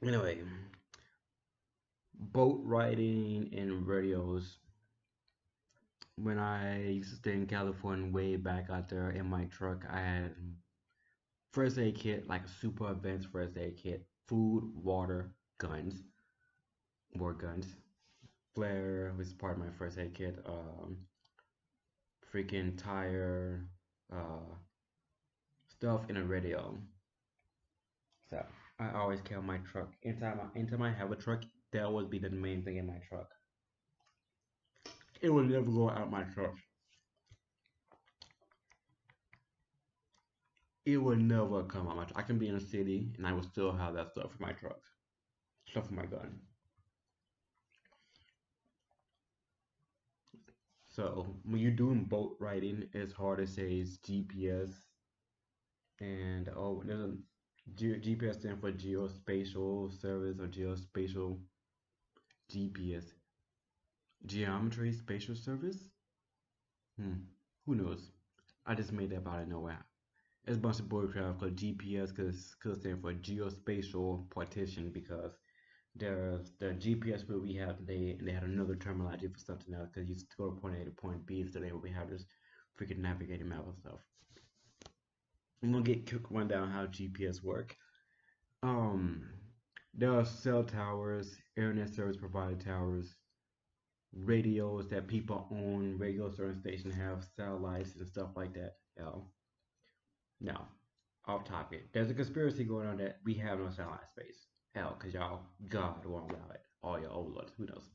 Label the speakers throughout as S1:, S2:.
S1: Anyway, boat riding and radios. When I used to stay in California way back out there in my truck, I had first aid kit, like a super advanced first aid kit, food, water, guns, more guns. Flare was part of my first aid kit. Freaking tire, uh, stuff, in a radio. So I always carry my truck. Anytime I have a truck, that would be the main thing in my truck. It will never go out my truck. It will never come out my truck. I can be in a city and I will still have that stuff in my truck. Stuff in my gun. So when you're doing boat riding, it's hard to say it's GPS and there's a GPS stand for geospatial service or geospatial GPS. Geometry spatial service? Hmm. Who knows? I just made that up out of nowhere. It's a bunch of bullcrap called GPS because could stand for geospatial partition because there's the GPS where we have today and they had another terminology for something else because you used to go to point A to point B, so today we have this freaking navigating map and stuff. I'm gonna get quick rundown how GPS work. Um, there are cell towers, internet service provider towers, radios that people own, radio certain stations have satellites and stuff like that. Now, off topic. There's a conspiracy going on that we have no satellite space. Hell, because y'all, God won't allow it. All your overlords, who knows?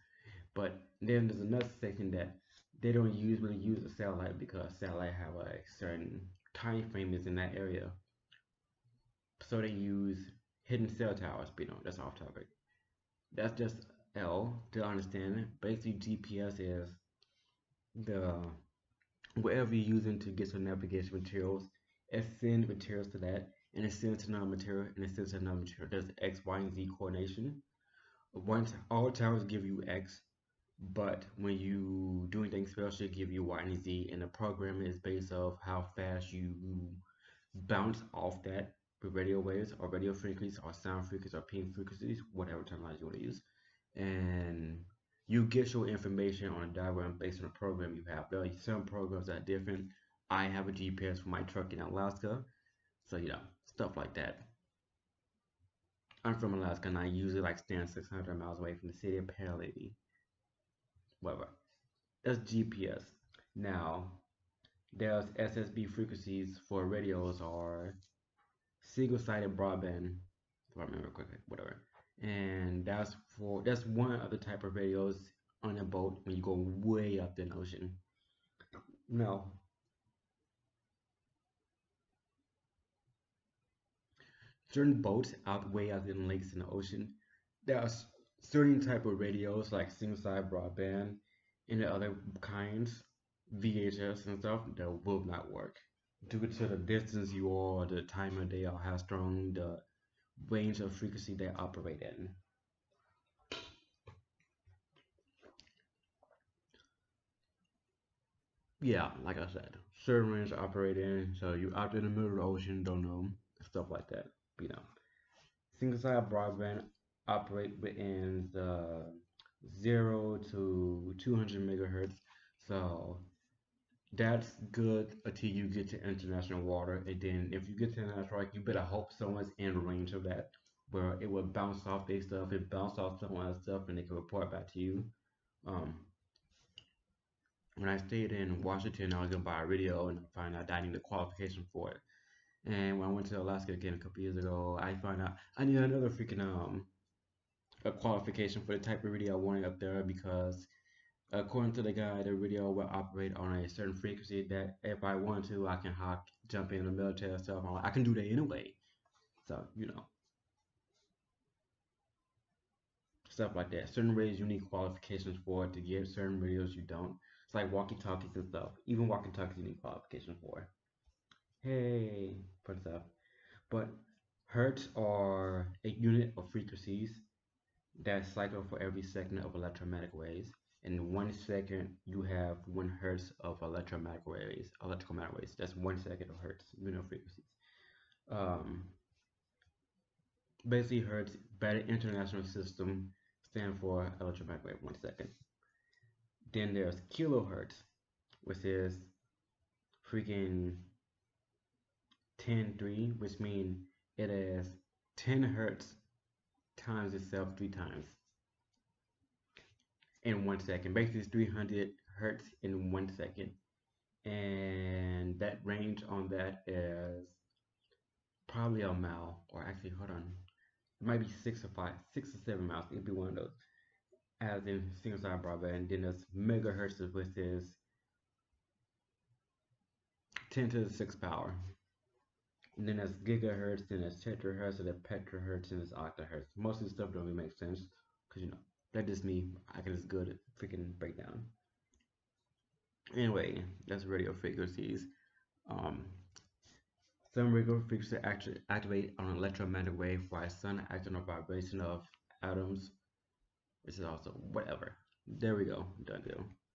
S1: But then there's another section that they don't usually use a satellite because satellite have a certain time frame is in that area. So they use hidden cell towers. But that's off topic. That's just L to understand. Basically, GPS is the whatever you're using to get your navigation materials, it sends materials to that, and it sends to another material, and it sends to another material. There's X, Y, and Z coordination. Once all towers give you X, but when you do anything special, it give you Y and Z, and the program is based off how fast you bounce off that with radio waves or radio frequencies or sound frequencies or ping frequencies, whatever terminology you want to use. And you get your information on a diagram based on the program you have. There are some programs that are different. I have a GPS for my truck in Alaska, so stuff like that. I'm from Alaska and I usually like stand 600 miles away from the city of Paralady. Whatever. That's GPS. Now, there's SSB frequencies for radios or single-sided broadband. If I remember quickly, whatever. And that's one of the type of radios on a boat when you go way up in the ocean. Now, certain boats out way out in lakes in the ocean, there are certain type of radios like single-sided broadband and the other kinds, VHS and stuff, that will not work due to the distance you are, the time of day, or how strong the range of frequency they operate in. Yeah, like I said, certain range operate in, so you out in the middle of the ocean, don't know, stuff like that. You know, single-sided broadband operate within the 0 to 200 megahertz, so that's good until you get to international water. And then if you get to international water, you better hope someone's in range of that, where it will bounce off their stuff, it bounce off someone else's stuff, and they can report back to you. Um, when I stayed in Washington, I was gonna buy a radio and find out that I needed a qualification for it. And when I went to Alaska again a couple years ago, I found out I needed another freaking a qualification for the type of radio I wanted up there because according to the guy, the radio will operate on a certain frequency that if I want to, I can jump in the military stuff. I can do that anyway. So, stuff like that. Certain radios you need qualifications for it to get, certain radios you don't. It's like walkie-talkies and stuff. Even walkie-talkies you need qualifications for. Hey, fun stuff. But hertz are a unit of frequencies that cycle for every second of electromagnetic waves. In 1 second, you have 1 hertz of electromagnetic waves. Electromagnetic waves. That's 1 second of hertz, unit of frequencies. Um, basically hertz, better international system, stand for electromagnetic wave, 1 second. Then there's kilohertz, which is freaking 10.3, which means it has 10 hertz times itself 3 times in 1 second. Basically, it's 300 hertz in 1 second. And that range on that is probably a mile, or actually, hold on, it might be 6 or 7 miles. It could be one of those, as in single side broadband. And then there's megahertz, which is 10 to the 6th power. And then there's gigahertz, then there's tetrahetz, and then peterahetz, and there's octahertz. Most of the stuff don't really make sense, because that's just me. I can just go to freaking breakdown. Anyway, that's radio frequencies. Some radio frequencies actually activate on an electromagnetic wave, while some act on a vibration of atoms, which is also whatever. There we go, done deal.